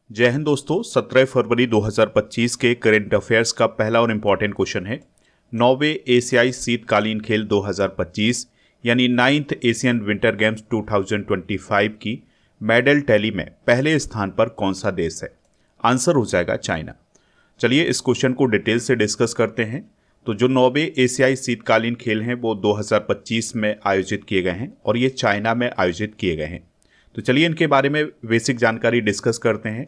जय हिंद दोस्तों। 17 फरवरी 2025 के करेंट अफेयर्स का पहला और इम्पॉर्टेंट क्वेश्चन है। 9वें एशियाई शीतकालीन खेल 2025 यानी 9th एशियन विंटर गेम्स 2025 की मेडल टैली में पहले स्थान पर कौन सा देश है? आंसर हो जाएगा चाइना। चलिए इस क्वेश्चन को डिटेल से डिस्कस करते हैं। तो जो 9वें एशियाई शीतकालीन खेल हैं वो 2025 में आयोजित किए गए हैं और ये चाइना में आयोजित किए गए हैं। तो चलिए इनके बारे में बेसिक जानकारी डिस्कस करते हैं।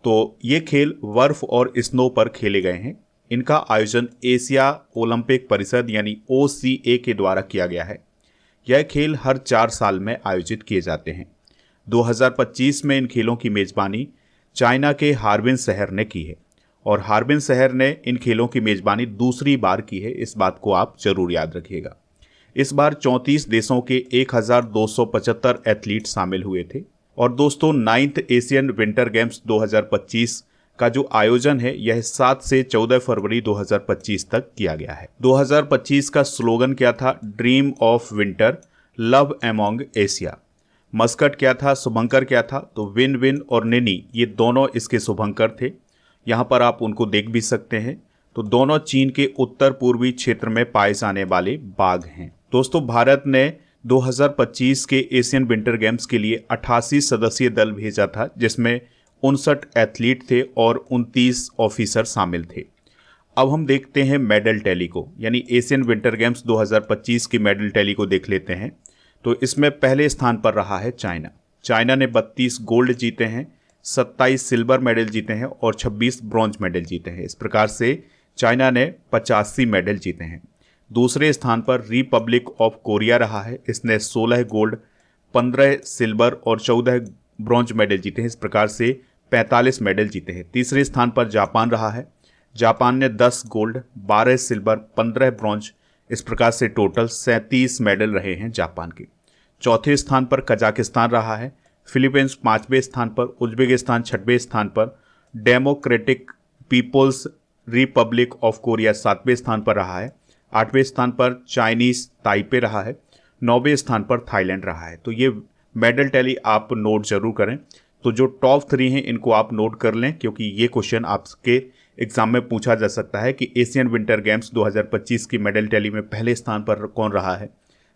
तो ये खेल बर्फ और स्नो पर खेले गए हैं। इनका आयोजन एशिया ओलंपिक परिषद यानी OCA के द्वारा किया गया है। यह खेल हर 4 साल में आयोजित किए जाते हैं। 2025 में इन खेलों की मेज़बानी चाइना के हार्बिन शहर ने की है और हार्बिन शहर ने इन खेलों की मेज़बानी दूसरी बार की है। इस बात को आप जरूर याद रखिएगा। इस बार 34 देशों के 1275 एथलीट शामिल हुए थे। और दोस्तों 9th एशियन विंटर गेम्स 2025 का जो आयोजन है यह 7 से 14 फरवरी 2025 तक किया गया है। 2025 का स्लोगन क्या था? Dream of winter, love among Asia. Muscat क्या था? शुभंकर क्या था? तो विन विन और निनी ये दोनों इसके शुभंकर थे। यहाँ पर आप उनको देख भी सकते हैं। तो दोनों चीन के उत्तर पूर्वी क्षेत्र में पाए जाने वाले बाघ हैं। दोस्तों भारत ने 2025 के एशियन विंटर गेम्स के लिए 88 सदस्यीय दल भेजा था, जिसमें 59 एथलीट थे और 29 ऑफिसर शामिल थे। अब हम देखते हैं मेडल टैली को, यानी एशियन विंटर गेम्स 2025 की मेडल टैली को देख लेते हैं। तो इसमें पहले स्थान पर रहा है चाइना। चाइना ने 32 गोल्ड जीते हैं, 27 सिल्वर मेडल जीते हैं और 26 ब्रॉन्ज मेडल जीते हैं। इस प्रकार से चाइना ने 85 मेडल जीते हैं। दूसरे स्थान पर रिपब्लिक ऑफ कोरिया रहा है। इसने 16 गोल्ड, 15 सिल्वर और 14 ब्रॉन्ज मेडल जीते हैं। इस प्रकार से 45 मेडल जीते हैं। तीसरे स्थान पर जापान रहा है। जापान ने 10 गोल्ड, 12 सिल्वर, 15 ब्रॉन्ज, इस प्रकार से टोटल 37 मेडल रहे हैं जापान के। चौथे स्थान पर कजाकिस्तान रहा है। फिलीपींस 5वें स्थान पर, उज्बेकिस्तान 6वें स्थान पर, democratic people's republic of Korea 7वें स्थान पर रहा है। 8वें स्थान पर चाइनीज ताइपे रहा है। 9वें स्थान पर थाईलैंड रहा है। तो ये मेडल टैली आप नोट जरूर करें। तो जो टॉप 3 हैं इनको आप नोट कर लें, क्योंकि ये क्वेश्चन आपके एग्जाम में पूछा जा सकता है कि एशियन विंटर गेम्स 2025 की मेडल टैली में पहले स्थान पर कौन रहा है,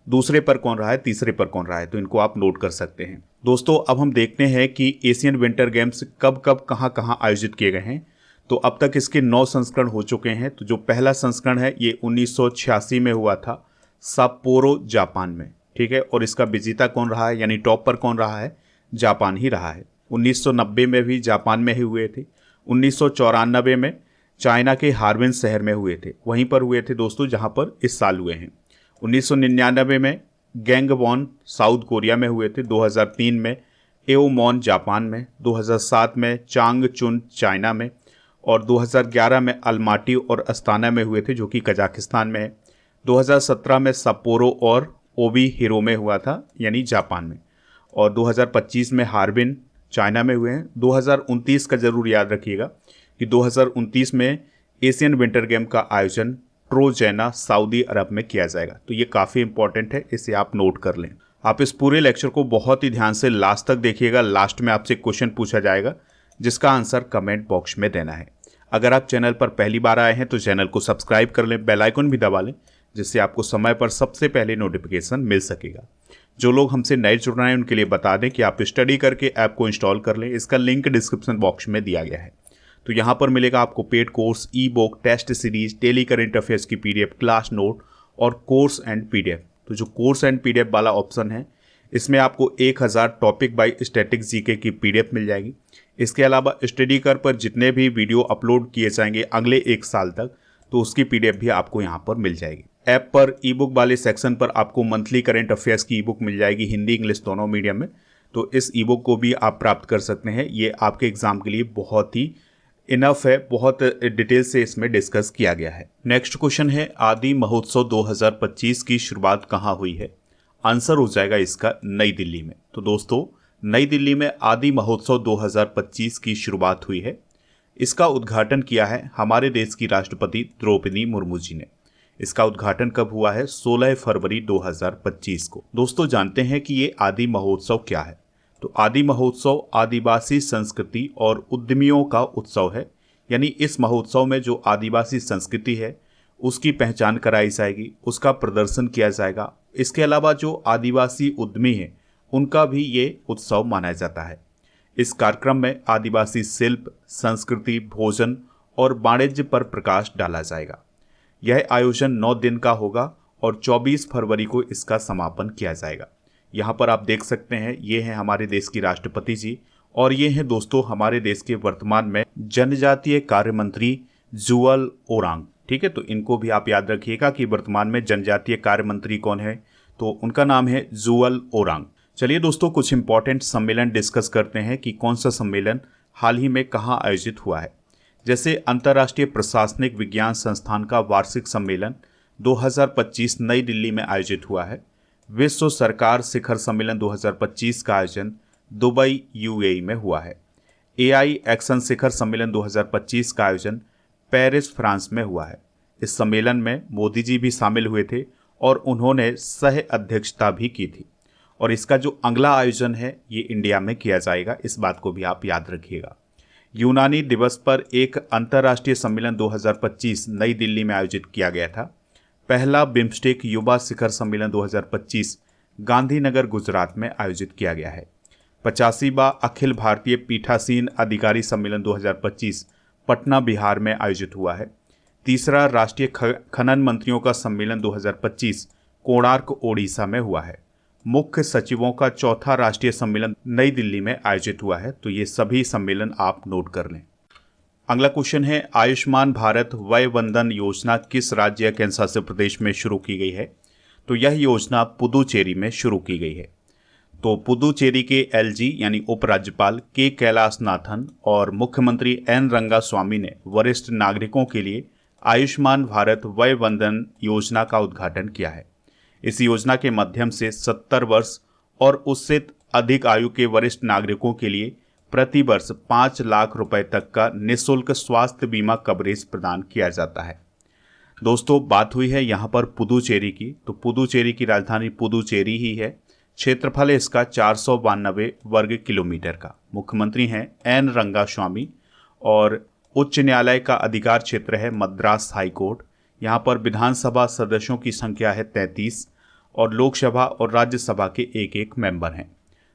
दूसरे पर कौन रहा है, तीसरे पर कौन रहा है। तो इनको आप नोट कर सकते हैं। दोस्तों अब हम देखते हैं कि एशियन विंटर गेम्स कब कब कहाँ कहाँ आयोजित किए गए हैं। तो अब तक इसके 9 संस्करण हो चुके हैं। तो जो पहला संस्करण है ये 1986 में हुआ था साप्पोरो जापान में, ठीक है। और इसका विजेता कौन रहा है, यानी टॉप पर कौन रहा है? जापान ही रहा है। 1990 में भी जापान में ही हुए थे। 1994 में चाइना के हार्बिन शहर में हुए थे, वहीं पर हुए थे दोस्तों जहां पर इस साल हुए हैं। 1999 में गैंगवॉन साउथ कोरिया में हुए थे। 2003 में एओमॉन जापान में, 2007 में चांगचुन चाइना में और 2011 में अलमाटी और अस्ताना में हुए थे जो कि कजाकिस्तान में है। 2017 में सप्पोरो और ओबी हिरो में हुआ था, यानी जापान में। और 2025 में हार्बिन चाइना में हुए हैं। 2029 का जरूर याद रखिएगा कि 2029 में एशियन विंटर गेम का आयोजन ट्रोजैना सऊदी अरब में किया जाएगा। तो ये काफ़ी इंपॉर्टेंट है, इसे आप नोट कर लें। आप इस पूरे लेक्चर को बहुत ही ध्यान से लास्ट तक देखिएगा। लास्ट में आपसे क्वेश्चन पूछा जाएगा जिसका आंसर कमेंट बॉक्स में देना है। अगर आप चैनल पर पहली बार आए हैं तो चैनल को सब्सक्राइब कर लें, बेल आइकन भी दबा लें, जिससे आपको समय पर सबसे पहले नोटिफिकेशन मिल सकेगा। जो लोग हमसे नए जुड़ रहे हैं उनके लिए बता दें कि आप स्टडी करके ऐप को इंस्टॉल कर लें। इसका लिंक डिस्क्रिप्शन बॉक्स में दिया गया है। तो यहाँ पर मिलेगा आपको paid course, e book, test series, daily current affairs की PDF, क्लास नोट और कोर्स एंड PDF। तो जो कोर्स एंड PDF वाला ऑप्शन है इसमें आपको 1000 टॉपिक बाय स्टैटिक जीके की PDF मिल जाएगी। इसके अलावा स्टडी कर पर जितने भी वीडियो अपलोड किए जाएंगे अगले 1 साल तक, तो उसकी PDF भी आपको यहाँ पर मिल जाएगी। ऐप पर ई बुक वाले सेक्शन पर आपको मंथली करेंट अफेयर्स की ई बुक मिल जाएगी, हिंदी इंग्लिश दोनों मीडियम में। तो इस ई बुक को भी आप प्राप्त कर सकते हैं। ये आपके एग्जाम के लिए बहुत ही इनफ है, बहुत डिटेल से इसमें डिस्कस किया गया है। नेक्स्ट क्वेश्चन है, आदि महोत्सव 2025 की शुरुआत कहाँ हुई है? आंसर हो जाएगा इसका नई दिल्ली में। तो दोस्तों नई दिल्ली में आदि महोत्सव 2025 की शुरुआत हुई है। इसका उद्घाटन किया है हमारे देश की राष्ट्रपति द्रौपदी मुर्मू जी ने। इसका उद्घाटन कब हुआ है? 16 फरवरी 2025 को। दोस्तों जानते हैं कि ये आदि महोत्सव क्या है। तो आदि महोत्सव आदिवासी संस्कृति और उद्यमियों का उत्सव है। यानी इस महोत्सव में जो आदिवासी संस्कृति है उसकी पहचान कराई जाएगी, उसका प्रदर्शन किया जाएगा। इसके अलावा जो आदिवासी उद्यमी हैं उनका भी ये उत्सव माना जाता है। इस कार्यक्रम में आदिवासी शिल्प, संस्कृति, भोजन और वाणिज्य पर प्रकाश डाला जाएगा। यह आयोजन 9 दिन का होगा और 24 फरवरी को इसका समापन किया जाएगा। यहाँ पर आप देख सकते हैं, ये हैं हमारे देश की राष्ट्रपति जी और ये हैं दोस्तों हमारे देश के वर्तमान में जनजातीय कार्य मंत्री जुअल ओरांग। ठीक है, तो इनको भी आप याद रखिएगा कि वर्तमान में जनजातीय कार्य मंत्री कौन है, तो उनका नाम है जुअल ओरांग। चलिए दोस्तों, कुछ इंपॉर्टेंट सम्मेलन डिस्कस करते हैं कि कौन सा सम्मेलन हाल ही में कहाँ आयोजित हुआ है। जैसे अंतर्राष्ट्रीय प्रशासनिक विज्ञान संस्थान का वार्षिक सम्मेलन 2025 नई दिल्ली में आयोजित हुआ है। विश्व सरकार शिखर सम्मेलन 2025 का आयोजन दुबई यूएई में हुआ है। एआई एक्शन शिखर सम्मेलन 2025 का आयोजन पेरिस फ्रांस में हुआ है। इस सम्मेलन में मोदी जी भी शामिल हुए थे और उन्होंने सह अध्यक्षता भी की थी। और इसका जो अगला आयोजन है ये इंडिया में किया जाएगा, इस बात को भी आप याद रखिएगा। यूनानी दिवस पर एक अंतर्राष्ट्रीय सम्मेलन 2025 नई दिल्ली में आयोजित किया गया था। पहला बिम्स्टेक युवा शिखर सम्मेलन 2025 गांधीनगर गुजरात में आयोजित किया गया है। 85वां अखिल भारतीय पीठासीन अधिकारी सम्मेलन 2025 पटना बिहार में आयोजित हुआ है। तीसरा राष्ट्रीय खनन मंत्रियों का सम्मेलन 2025 कोणार्क ओडिशा में हुआ है। मुख्य सचिवों का चौथा राष्ट्रीय सम्मेलन नई दिल्ली में आयोजित हुआ है। तो ये सभी सम्मेलन आप नोट कर लें। अगला क्वेश्चन है, आयुष्मान भारत वय वंदन योजना किस राज्य या केंद्र शासित प्रदेश में शुरू की गई है? तो यह योजना पुदुचेरी में शुरू की गई है। तो पुदुचेरी के एलजी यानी उपराज्यपाल के कैलाशनाथन और मुख्यमंत्री एन रंगास्वामी ने वरिष्ठ नागरिकों के लिए आयुष्मान भारत वय वंदन योजना का उद्घाटन किया है। इस योजना के माध्यम से 70 वर्ष और उससे अधिक आयु के वरिष्ठ नागरिकों के लिए प्रति वर्ष 5 लाख रुपए तक का निःशुल्क स्वास्थ्य बीमा कवरेज प्रदान किया जाता है। दोस्तों, बात हुई है यहाँ पर पुदुचेरी की, तो पुदुचेरी की राजधानी पुदुचेरी ही है। क्षेत्रफल है इसका 492 वर्ग किलोमीटर का। मुख्यमंत्री हैं एन रंगास्वामी और उच्च न्यायालय का अधिकार क्षेत्र है मद्रास हाई कोर्ट। यहाँ पर विधानसभा सदस्यों की संख्या है 33 और लोकसभा और राज्यसभा के एक एक मेंबर हैं।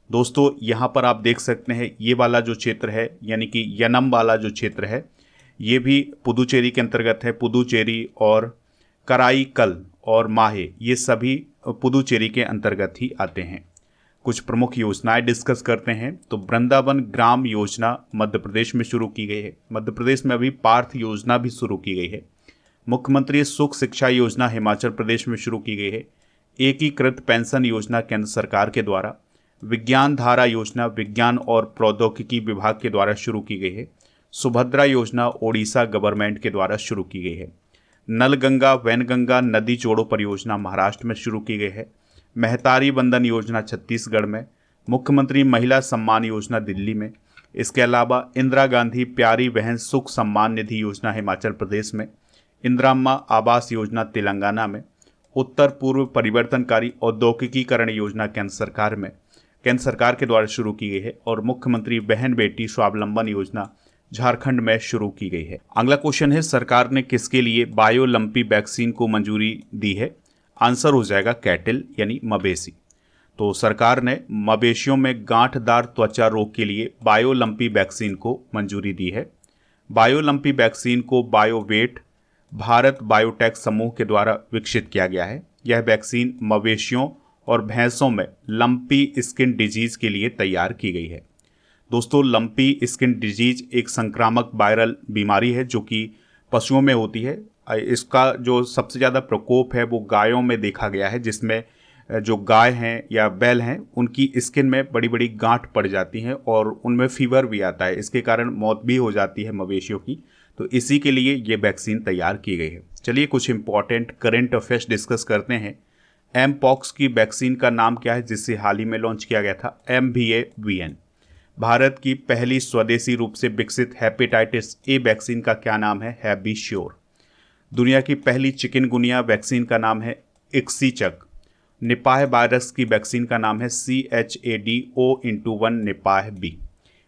दोस्तों, यहाँ पर आप देख सकते हैं ये वाला जो क्षेत्र है यानी कि यनम वाला जो क्षेत्र है ये भी पुदुचेरी के अंतर्गत है। पुदुचेरी और कराईकल और माहे ये सभी पुदुचेरी के अंतर्गत ही आते हैं। कुछ प्रमुख योजनाएं डिस्कस करते हैं। तो वृंदावन ग्राम योजना मध्य प्रदेश में शुरू की गई है। मध्य प्रदेश में अभी पार्थ योजना भी शुरू की गई है। मुख्यमंत्री सुख शिक्षा योजना हिमाचल प्रदेश में शुरू की गई है। एकीकृत पेंशन योजना केंद्र सरकार के द्वारा। विज्ञान धारा योजना विज्ञान और प्रौद्योगिकी विभाग के द्वारा शुरू की गई है। सुभद्रा योजना ओडिशा गवर्नमेंट के द्वारा शुरू की गई है। नलगंगा वैनगंगा नदी जोड़ो परियोजना महाराष्ट्र में शुरू की गई है। महतारी बंधन योजना छत्तीसगढ़ में। मुख्यमंत्री महिला सम्मान योजना दिल्ली में। इसके अलावा इंदिरा गांधी प्यारी बहन सुख सम्मान निधि योजना हिमाचल प्रदेश में। इंदिराम्मा आवास योजना तेलंगाना में। उत्तर पूर्व परिवर्तनकारी औद्योगिकीकरण योजना केंद्र सरकार के द्वारा शुरू की गई है। और मुख्यमंत्री बहन बेटी स्वावलंबन योजना झारखंड में शुरू की गई है। अगला क्वेश्चन है, सरकार ने किसके लिए बायोलंपी वैक्सीन को मंजूरी दी है? आंसर हो जाएगा कैटल यानी मवेशी। तो सरकार ने मवेशियों में गांठदार त्वचा रोग के लिए बायोलंपी वैक्सीन को मंजूरी दी है। बायोलंपी वैक्सीन को बायोवेट भारत बायोटेक समूह के द्वारा विकसित किया गया है। यह वैक्सीन मवेशियों और भैंसों में लंपी स्किन डिजीज के लिए तैयार की गई है। दोस्तों, लंपी स्किन डिजीज एक संक्रामक वायरल बीमारी है जो कि पशुओं में होती है। इसका जो सबसे ज़्यादा प्रकोप है वो गायों में देखा गया है, जिसमें जो गाय हैं या बैल हैं उनकी स्किन में बड़ी बड़ी गांठ पड़ जाती हैं और उनमें फीवर भी आता है। इसके कारण मौत भी हो जाती है मवेशियों की। तो इसी के लिए ये वैक्सीन तैयार की गई है। चलिए कुछ इंपॉर्टेंट करेंट अफेयर्स डिस्कस करते हैं। एम पॉक्स की वैक्सीन का नाम क्या है जिससे हाल ही में लॉन्च किया गया था? MVA-BN। भारत की पहली स्वदेशी रूप से विकसित हेपेटाइटिस ए वैक्सीन का क्या नाम है? हैबिश्योर। दुनिया की पहली चिकनगुनिया वैक्सीन का नाम है इक्सीचक। निपाह वायरस की वैक्सीन का नाम है CHADO/1 निपाह बी।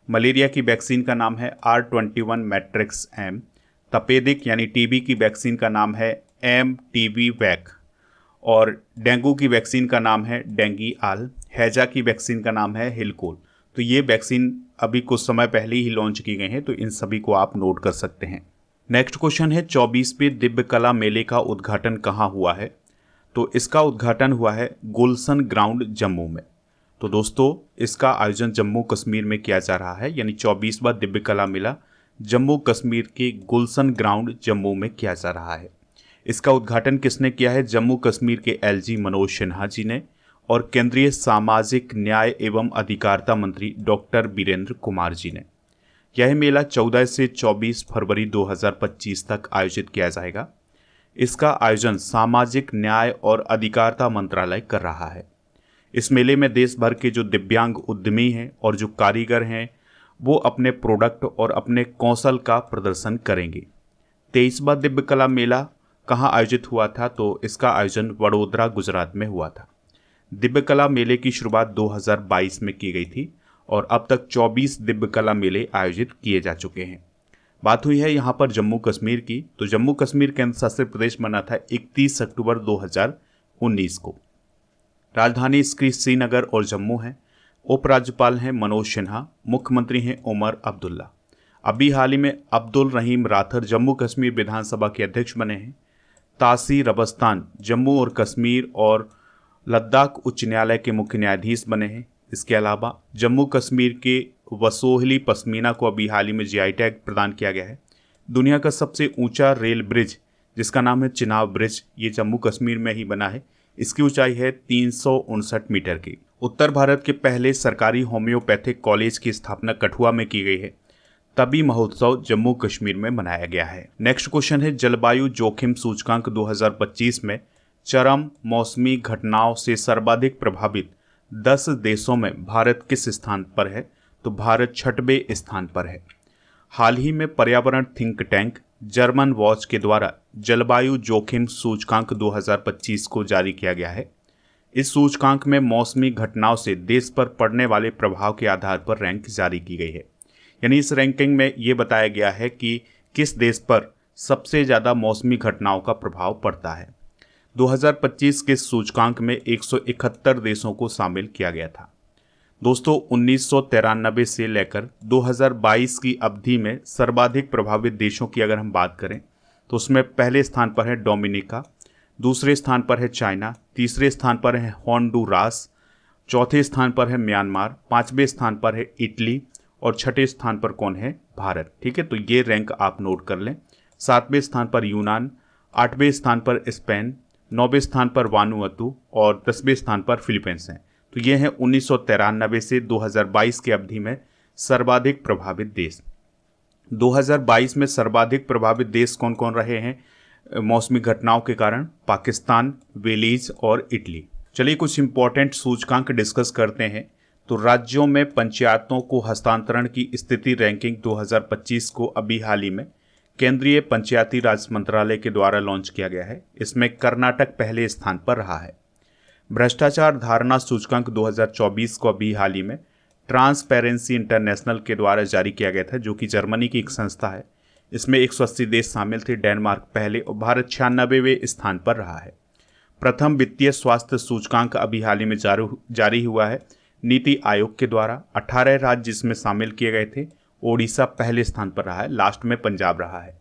मलेरिया की वैक्सीन का नाम है R21 मैट्रिक्स M। तपेदिक यानी टीबी की वैक्सीन का नाम है MTV वैक। और डेंगू की वैक्सीन का नाम है डेंगी आल। हैजा की वैक्सीन का नाम है हिलकोल। तो ये वैक्सीन अभी कुछ समय पहले ही लॉन्च की गई हैं, तो इन सभी को आप नोट कर सकते हैं। नेक्स्ट क्वेश्चन है 24वें दिव्य कला मेले का उद्घाटन कहाँ हुआ है? तो इसका उद्घाटन हुआ है गुलशन ग्राउंड जम्मू में। तो दोस्तों इसका आयोजन जम्मू कश्मीर में किया जा रहा है, यानी 24वां दिव्य कला मेला जम्मू कश्मीर के गुलशन ग्राउंड जम्मू में किया जा रहा है। इसका उद्घाटन किसने किया है? जम्मू कश्मीर के LG मनोज सिन्हा जी ने और केंद्रीय सामाजिक न्याय एवं अधिकारिता मंत्री डॉक्टर वीरेंद्र कुमार जी ने। यह मेला 14 से 24 फरवरी 2025 तक आयोजित किया जाएगा। इसका आयोजन सामाजिक न्याय और अधिकारिता मंत्रालय कर रहा है। इस मेले में देश भर के जो दिव्यांग उद्यमी हैं और जो कारीगर हैं वो अपने प्रोडक्ट और अपने कौशल का प्रदर्शन करेंगे। 23वां दिव्य कला मेला कहाँ आयोजित हुआ था? तो इसका आयोजन वडोदरा गुजरात में हुआ था। दिव्य कला मेले की शुरुआत 2022 में की गई थी और अब तक 24 दिव्य कला मेले आयोजित किए जा चुके हैं। बात हुई है यहाँ पर जम्मू कश्मीर की, तो जम्मू कश्मीर केंद्र शासित प्रदेश बना था 31 अक्टूबर 2019 को। राजधानी इसकी श्रीनगर और जम्मू है। उपराज्यपाल हैं मनोज सिन्हा, मुख्यमंत्री हैं उमर अब्दुल्ला। अभी हाल ही में अब्दुल रहीम राथर जम्मू कश्मीर विधानसभा के अध्यक्ष बने हैं। तासीर अबस्तान जम्मू और कश्मीर और लद्दाख उच्च न्यायालय के मुख्य न्यायाधीश बने हैं। इसके अलावा जम्मू कश्मीर के वसोहली पश्मीना को अभी हाल ही में GI टैग प्रदान किया गया है। दुनिया का सबसे ऊंचा रेल ब्रिज जिसका नाम है चिनाब ब्रिज, ये जम्मू कश्मीर में ही बना है। इसकी ऊंचाई है 359 मीटर की। उत्तर भारत के पहले सरकारी होम्योपैथिक कॉलेज की स्थापना कठुआ में की गई है। तभी महोत्सव जम्मू कश्मीर में मनाया गया है। नेक्स्ट क्वेश्चन है जलवायु जोखिम सूचकांक 2025 में चरम मौसमी घटनाओं से सर्वाधिक प्रभावित 10 देशों में भारत किस स्थान पर है? तो भारत 6वें स्थान पर है। हाल ही में पर्यावरण थिंक टैंक जर्मन वॉच के द्वारा जलवायु जोखिम सूचकांक 2025 को जारी किया गया है। इस सूचकांक में मौसमी घटनाओं से देश पर पड़ने वाले प्रभाव के आधार पर रैंक जारी की गई है। यानी इस रैंकिंग में ये बताया गया है कि किस देश पर सबसे ज़्यादा मौसमी घटनाओं का प्रभाव पड़ता है। 2025 के सूचकांक में 171 देशों को शामिल किया गया था। दोस्तों 1993 से लेकर 2022 की अवधि में सर्वाधिक प्रभावित देशों की अगर हम बात करें तो उसमें पहले स्थान पर है डोमिनिका, दूसरे स्थान पर है चाइना, तीसरे स्थान पर है होंडुरास, चौथे स्थान पर है म्यांमार, पांचवें स्थान पर है इटली और छठे स्थान पर कौन है? भारत। ठीक है, तो ये रैंक आप नोट कर लें। सातवें स्थान पर यूनान, आठवें स्थान पर स्पेन, नौवें स्थान पर वानुअतु और 10वें स्थान पर फिलीपींस हैं। तो ये हैं 1993 से 2022 की अवधि में सर्वाधिक प्रभावित देश। 2022 में सर्वाधिक प्रभावित देश कौन कौन रहे हैं मौसमी घटनाओं के कारण? पाकिस्तान, बेलीज और इटली। चलिए कुछ इंपॉर्टेंट सूचकांक डिस्कस करते हैं। तो राज्यों में पंचायतों को हस्तांतरण की स्थिति रैंकिंग 2025 को अभी हाल ही में केंद्रीय पंचायती राज मंत्रालय के द्वारा लॉन्च किया गया है। इसमें कर्नाटक पहले स्थान पर रहा है। भ्रष्टाचार धारणा सूचकांक 2024 को अभी हाल ही में ट्रांसपेरेंसी इंटरनेशनल के द्वारा जारी किया गया था, जो कि जर्मनी की एक संस्था है। इसमें 180 देश शामिल थे। डेनमार्क पहले और भारत 96वें स्थान पर रहा है। प्रथम वित्तीय स्वास्थ्य सूचकांक अभी हाल ही में जारी हुआ है नीति आयोग के द्वारा। 18 राज्य इसमें शामिल किए गए थे। ओडिशा पहले स्थान पर रहा है, लास्ट में पंजाब रहा है।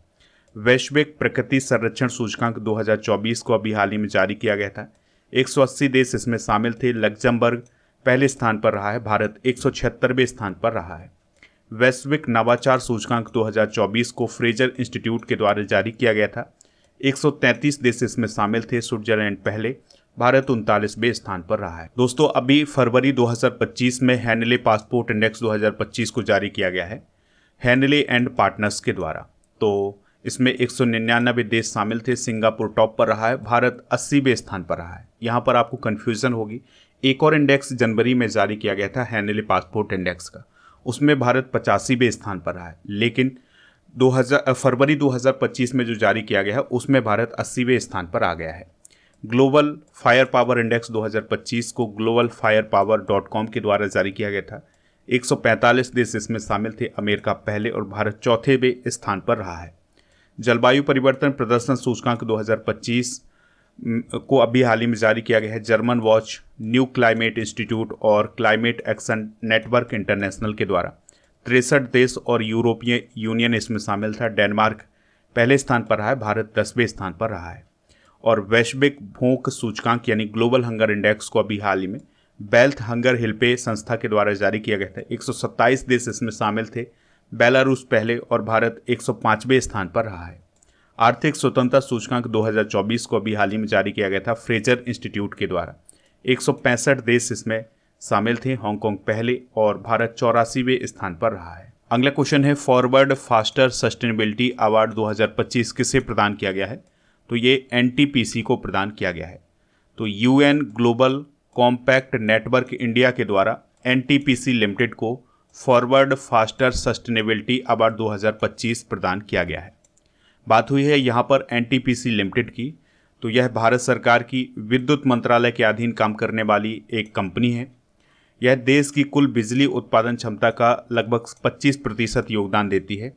वैश्विक प्रकृति संरक्षण सूचकांक 2024 को अभी हाल ही में जारी किया गया था। 180 देश इसमें शामिल थे। लग्जमबर्ग पहले स्थान पर रहा है, भारत 176वें स्थान पर रहा है। वैश्विक नवाचार सूचकांक 2024 को फ्रेजर इंस्टीट्यूट के द्वारा जारी किया गया था। 133 देश इसमें शामिल थे। स्विट्जरलैंड पहले, भारत 39वें स्थान पर रहा है। दोस्तों अभी फरवरी 2025 में हैनले पासपोर्ट इंडेक्स 2025 को जारी किया गया है हैनले एंड पार्टनर्स के द्वारा। तो इसमें 199 देश शामिल थे। सिंगापुर टॉप पर रहा है, भारत 80वें स्थान पर रहा है। यहाँ पर आपको कन्फ्यूजन होगी। एक और इंडेक्स जनवरी में जारी किया गया था हैनले पासपोर्ट इंडेक्स का, उसमें भारत 85वें स्थान पर रहा है। लेकिन फरवरी 2025 में जो जारी किया गया है उसमें भारत 80वें स्थान पर आ गया है। ग्लोबल फायर पावर इंडेक्स 2025 को globalfirepower.com के द्वारा जारी किया गया था। 145 देश इसमें शामिल थे। अमेरिका पहले और भारत चौथे स्थान पर रहा है। जलवायु परिवर्तन प्रदर्शन सूचकांक 2025 को अभी हाल ही में जारी किया गया है। German watch, new climate institute और क्लाइमेट एक्शन नेटवर्क इंटरनेशनल के द्वारा 63 देश और यूरोपीय यूनियन इसमें शामिल था। डेनमार्क पहले स्थान पर रहा है, भारत 10वें स्थान पर रहा है। और वैश्विक भूख सूचकांक यानी ग्लोबल हंगर इंडेक्स को अभी हाल ही में बेल्थ हंगर हिल्पे संस्था के द्वारा जारी किया गया था। 127 देश इसमें शामिल थे। बेलारूस पहले और भारत 105वें स्थान पर रहा है। आर्थिक स्वतंत्रता सूचकांक 2024 को अभी हाल ही में जारी किया गया था फ्रेजर इंस्टीट्यूट के द्वारा। 165 देश इसमें शामिल थे। हांगकांग पहले और भारत 84वें स्थान पर रहा है। अगला क्वेश्चन है, फॉरवर्ड फास्टर सस्टेनेबिलिटी अवार्ड 2025 किसे प्रदान किया गया है? तो ये एनटीपीसी को प्रदान किया गया है। तो UN global compact network India के द्वारा एनटीपीसी लिमिटेड को फॉरवर्ड फास्टर सस्टेनेबिलिटी अवार्ड 2025 प्रदान किया गया है। बात हुई है यहाँ पर एनटीपीसी लिमिटेड की। तो यह भारत सरकार की विद्युत मंत्रालय के अधीन काम करने वाली एक कंपनी है। यह देश की कुल बिजली उत्पादन क्षमता का लगभग 25% योगदान देती है।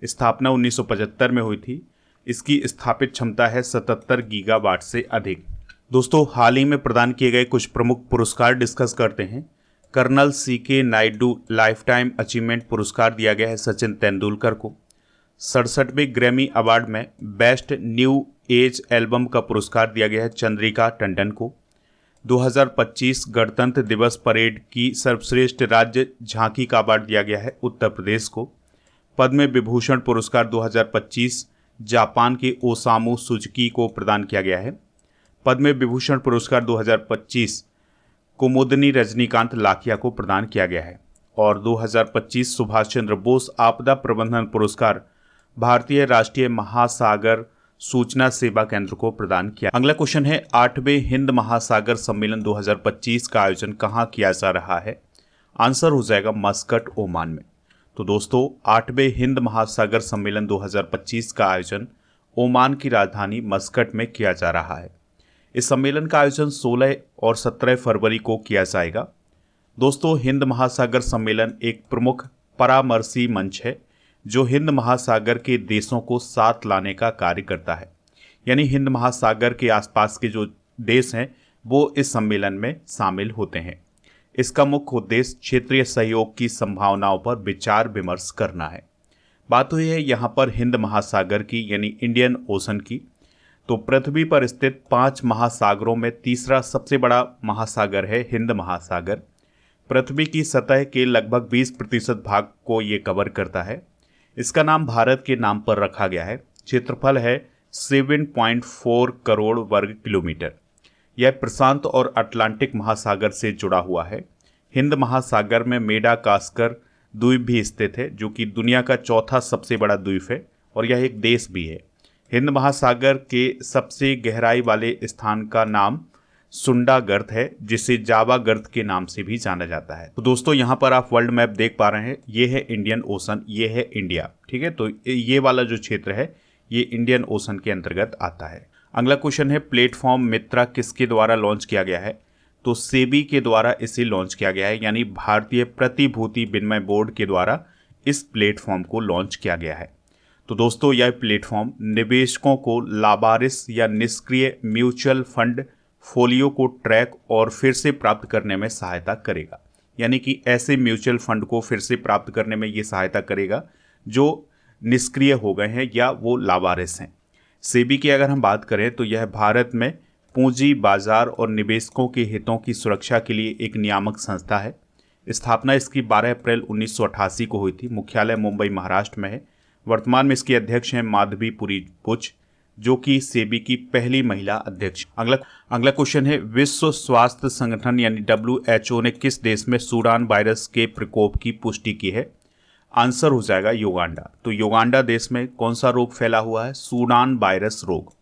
स्थापना 1975 में हुई थी। इसकी स्थापित क्षमता है 77 गीगावाट से अधिक। दोस्तों, हाल ही में प्रदान किए गए कुछ प्रमुख पुरस्कार डिस्कस करते हैं। Colonel CK Naidu life time achievement पुरस्कार दिया गया है सचिन तेंदुलकर को। 67वें ग्रैमी अवार्ड में बेस्ट न्यू एज एल्बम का पुरस्कार दिया गया है चंद्रिका टंडन को। 2025 गणतंत्र दिवस परेड की सर्वश्रेष्ठ राज्य झांकी का अवार्ड दिया गया है उत्तर प्रदेश को। पद्म विभूषण पुरस्कार 2025 जापान के ओसामू सुजुकी को प्रदान किया गया है। पद्म विभूषण पुरस्कार 2025 कुमुदनी रजनीकांत लाखिया को प्रदान किया गया है। और 2025 सुभाष चंद्र बोस आपदा प्रबंधन पुरस्कार भारतीय राष्ट्रीय महासागर सूचना सेवा केंद्र को प्रदान किया। अगला क्वेश्चन है, 8वें हिंद महासागर सम्मेलन 2025 का आयोजन कहाँ किया जा रहा है? आंसर हो जाएगा मस्कट, ओमान में। तो दोस्तों, 8वें हिंद महासागर सम्मेलन 2025 का आयोजन ओमान की राजधानी मस्कट में किया जा रहा है। इस सम्मेलन का आयोजन 16 और 17 फरवरी को किया जाएगा। दोस्तों, हिंद महासागर सम्मेलन एक प्रमुख परामर्शी मंच है जो हिंद महासागर के देशों को साथ लाने का कार्य करता है। यानी हिंद महासागर के आसपास के जो देश हैं वो इस सम्मेलन में शामिल होते हैं। इसका मुख्य उद्देश्य क्षेत्रीय सहयोग की संभावनाओं पर विचार विमर्श करना है। बात हुई है यहाँ पर हिंद महासागर की यानी इंडियन ओशन की। तो पृथ्वी पर स्थित 5 महासागरों में तीसरा सबसे बड़ा महासागर है हिंद महासागर। पृथ्वी की सतह के लगभग 20% भाग को ये कवर करता है। इसका नाम भारत के नाम पर रखा गया है। क्षेत्रफल है 7.4 करोड़ वर्ग किलोमीटर। यह प्रशांत और अटलांटिक महासागर से जुड़ा हुआ है। हिंद महासागर में मेडागास्कर द्वीप भी स्थित है जो कि दुनिया का चौथा सबसे बड़ा द्वीप है और यह एक देश भी है। हिंद महासागर के सबसे गहराई वाले स्थान का नाम सुंडा गर्त है जिसे जावा गर्त के नाम से भी जाना जाता है। तो दोस्तों, यहाँ पर आप वर्ल्ड मैप देख पा रहे हैं। ये है इंडियन ओशन, ये है इंडिया। ठीक है, तो ये वाला जो क्षेत्र है ये इंडियन ओशन के अंतर्गत आता है। अगला क्वेश्चन है, प्लेटफॉर्म मित्रा किसके द्वारा लॉन्च किया गया है? तो सेबी के द्वारा इसे लॉन्च किया गया है, यानी भारतीय प्रतिभूति विनिमय बोर्ड के द्वारा इस प्लेटफॉर्म को लॉन्च किया गया है। तो दोस्तों, यह प्लेटफॉर्म निवेशकों को लावारिस या निष्क्रिय म्यूचुअल फंड फोलियो को ट्रैक और फिर से प्राप्त करने में सहायता करेगा। यानी कि ऐसे म्यूचुअल फंड को फिर से प्राप्त करने में ये सहायता करेगा जो निष्क्रिय हो गए हैं या वो लावारिस हैं। सेबी की अगर हम बात करें तो यह भारत में पूंजी बाजार और निवेशकों के हितों की सुरक्षा के लिए एक नियामक संस्था है। स्थापना इसकी 12 अप्रैल 1988 को हुई थी। मुख्यालय मुंबई महाराष्ट्र में है। वर्तमान में इसके अध्यक्ष हैं माधवी पुरी बुच जो कि सेबी की पहली महिला अध्यक्ष। अगला क्वेश्चन है, विश्व स्वास्थ्य संगठन यानी WHO ने किस देश में सूडान वायरस के प्रकोप की पुष्टि की है? आंसर हो जाएगा युगांडा। तो युगांडा देश में कौन सा रोग फैला हुआ है? सूडान वायरस रोग।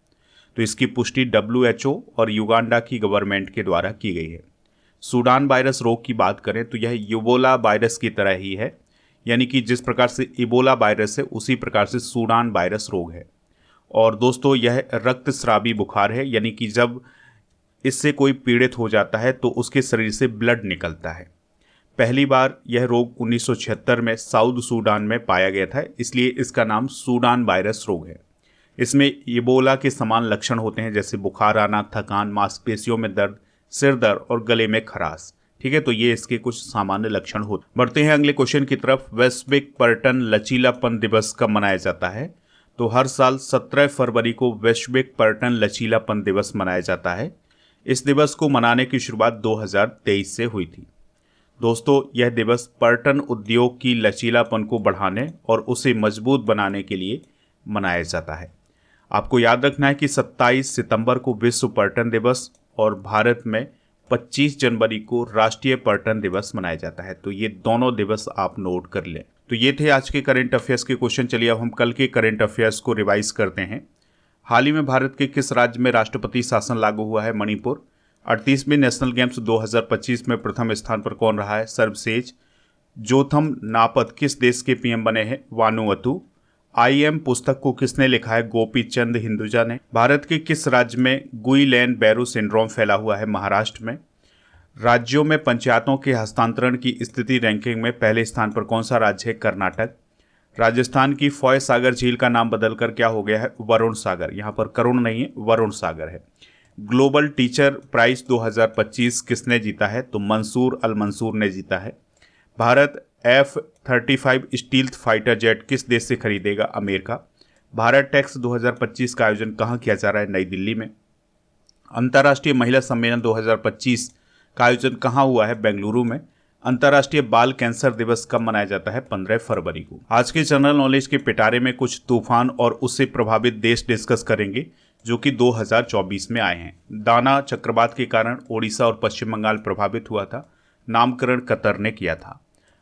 तो इसकी पुष्टि WHO और युगांडा की गवर्नमेंट के द्वारा की गई है। सूडान वायरस रोग की बात करें तो यह इबोला वायरस की तरह ही है, यानी कि जिस प्रकार से इबोला वायरस है उसी प्रकार से सूडान वायरस रोग है। और दोस्तों, यह रक्तस्रावी बुखार है, यानी कि जब इससे कोई पीड़ित हो जाता है तो उसके शरीर से ब्लड निकलता है। पहली बार यह रोग 1976 में साउथ सूडान में पाया गया था, इसलिए इसका नाम सूडान वायरस रोग है। इसमें इबोला के समान लक्षण होते हैं, जैसे बुखार आना, थकान, मांसपेशियों में दर्द, सिर दर्द और गले में खराश। ठीक है, तो ये इसके कुछ सामान्य लक्षण होते। बढ़ते हैं अगले क्वेश्चन की तरफ। वैश्विक पर्यटन लचीलापन दिवस कब मनाया जाता है? तो हर साल 17 फरवरी को वैश्विक पर्यटन लचीलापन दिवस मनाया जाता है। इस दिवस को मनाने की शुरुआत 2023 से हुई थी। दोस्तों, यह दिवस पर्यटन उद्योग की लचीलापन को बढ़ाने और उसे मजबूत बनाने के लिए मनाया जाता है। आपको याद रखना है कि 27 सितंबर को विश्व पर्यटन दिवस और भारत में 25 जनवरी को राष्ट्रीय पर्यटन दिवस मनाया जाता है। तो ये दोनों दिवस आप नोट कर लें। तो ये थे आज के करंट अफेयर्स के क्वेश्चन। चलिए अब हम कल के करंट अफेयर्स को रिवाइज करते हैं। हाल ही में भारत के किस राज्य में राष्ट्रपति शासन लागू हुआ है? मणिपुर। 38वें नेशनल गेम्स 2025 में प्रथम स्थान पर कौन रहा है? सर्वसेज। जोथम नापत किस देश के पीएम बने हैं? वानुअतु। IM पुस्तक को किसने लिखा है? गोपी चंद हिंदुजा ने। भारत के किस राज्य में गुइलेन बैरू सिंड्रोम फैला हुआ है? महाराष्ट्र में। राज्यों में पंचायतों के हस्तांतरण की स्थिति रैंकिंग में पहले स्थान पर कौन सा राज्य है? कर्नाटक। राजस्थान की फॉय सागर झील का नाम बदलकर क्या हो गया है? वरुण सागर। यहाँ पर करुण नहीं है, वरुण सागर है। ग्लोबल टीचर प्राइज 2025 किसने जीता है? तो मंसूर अल मंसूर ने जीता है। Bharat F-35 stealth fighter jet किस देश से खरीदेगा? अमेरिका। भारत टेक्स 2025 का आयोजन कहाँ किया जा रहा है? नई दिल्ली में। अंतर्राष्ट्रीय महिला सम्मेलन 2025 का आयोजन कहाँ हुआ है? बेंगलुरु में। अंतर्राष्ट्रीय बाल कैंसर दिवस कब मनाया जाता है? 15 फरवरी को। आज के जनरल नॉलेज के पिटारे में कुछ तूफान और उससे प्रभावित देश डिस्कस करेंगे जो कि 2024 में आए हैं। दाना चक्रवात के कारण ओडिशा और पश्चिम बंगाल प्रभावित हुआ था। नामकरण कतर ने किया था।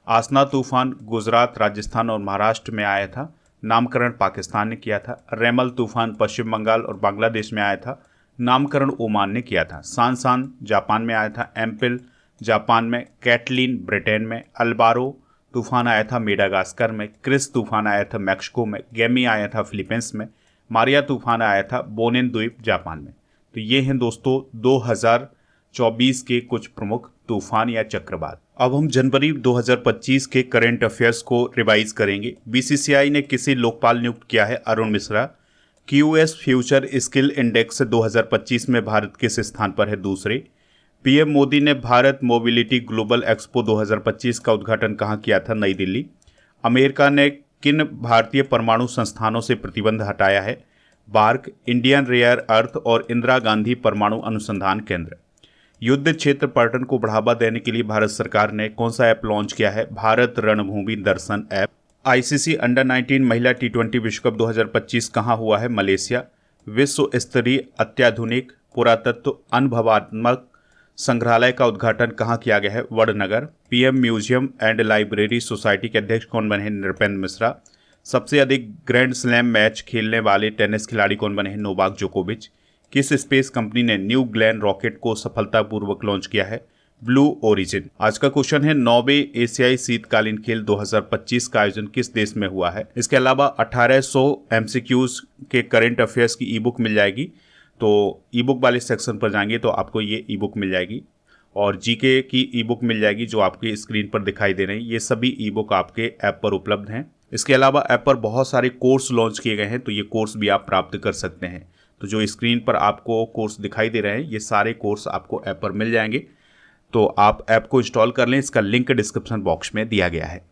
आसना तूफान गुजरात, राजस्थान और महाराष्ट्र में आया था। नामकरण पाकिस्तान ने किया था। रेमल तूफान पश्चिम बंगाल और बांग्लादेश में आया था। नामकरण ओमान ने किया था। सांसान जापान में आया था। एम्पिल जापान में। कैटलीन ब्रिटेन में। अल्बारो तूफान आया था मेडागास्कर में। क्रिस तूफान आया था मैक्सिको में। गैमी आया था फिलीपींस में। मारिया तूफान आया था बोनेन द्वीप जापान में। तो ये हैं दोस्तों 2024 के कुछ प्रमुख तूफान या चक्रवात। अब हम जनवरी 2025 के करंट अफेयर्स को रिवाइज करेंगे। BCCI ने किसे लोकपाल नियुक्त किया है? Arun Mishra. QS future skill index 2025 में भारत किस स्थान पर है? दूसरे। PM मोदी ने भारत मोबिलिटी ग्लोबल एक्सपो 2025 का उद्घाटन कहाँ किया था? नई दिल्ली। अमेरिका ने किन भारतीय परमाणु संस्थानों से प्रतिबंध हटाया है? बार्क, इंडियन रेयर अर्थ और इंदिरा गांधी परमाणु अनुसंधान केंद्र। युद्ध क्षेत्र पर्यटन को बढ़ावा देने के लिए भारत सरकार ने कौन सा ऐप लॉन्च किया है? भारत रणभूमि दर्शन ऐप। ICC अंडर 19 महिला T20 विश्व कप 2025 कहाँ हुआ है? मलेशिया। विश्व स्तरीय अत्याधुनिक पुरातत्व अनुभवात्मक संग्रहालय का उद्घाटन कहाँ किया गया है? Vadnagar. PM museum and library society के अध्यक्ष कौन बने हैं? नृपेंद्र मिश्रा। सबसे अधिक ग्रैंड स्लैम मैच खेलने वाले टेनिस खिलाड़ी कौन बने हैं? नोवाक जोकोविच। किस स्पेस कंपनी ने न्यू ग्लेन रॉकेट को सफलतापूर्वक लॉन्च किया है? Blue origin. आज का क्वेश्चन है 9वें एशियाई शीतकालीन खेल 2025 का आयोजन किस देश में हुआ है? इसके अलावा 1800 MCQs के करंट अफेयर्स की ई-बुक मिल जाएगी। तो ई-बुक वाले सेक्शन पर जाएंगे तो आपको ये ई-बुक मिल जाएगी और जीके की ई-बुक मिल जाएगी जो आपकी स्क्रीन पर दिखाई दे रही है। ये सभी ई-बुक आपके ऐप पर उपलब्ध हैं। इसके अलावा ऐप पर बहुत सारे कोर्स लॉन्च किए गए हैं, तो ये कोर्स भी आप प्राप्त कर सकते हैं। तो जो स्क्रीन पर आपको कोर्स दिखाई दे रहे हैं, ये सारे कोर्स आपको ऐप पर मिल जाएंगे। तो आप ऐप को इंस्टॉल कर लें, इसका लिंक डिस्क्रिप्शन बॉक्स में दिया गया है।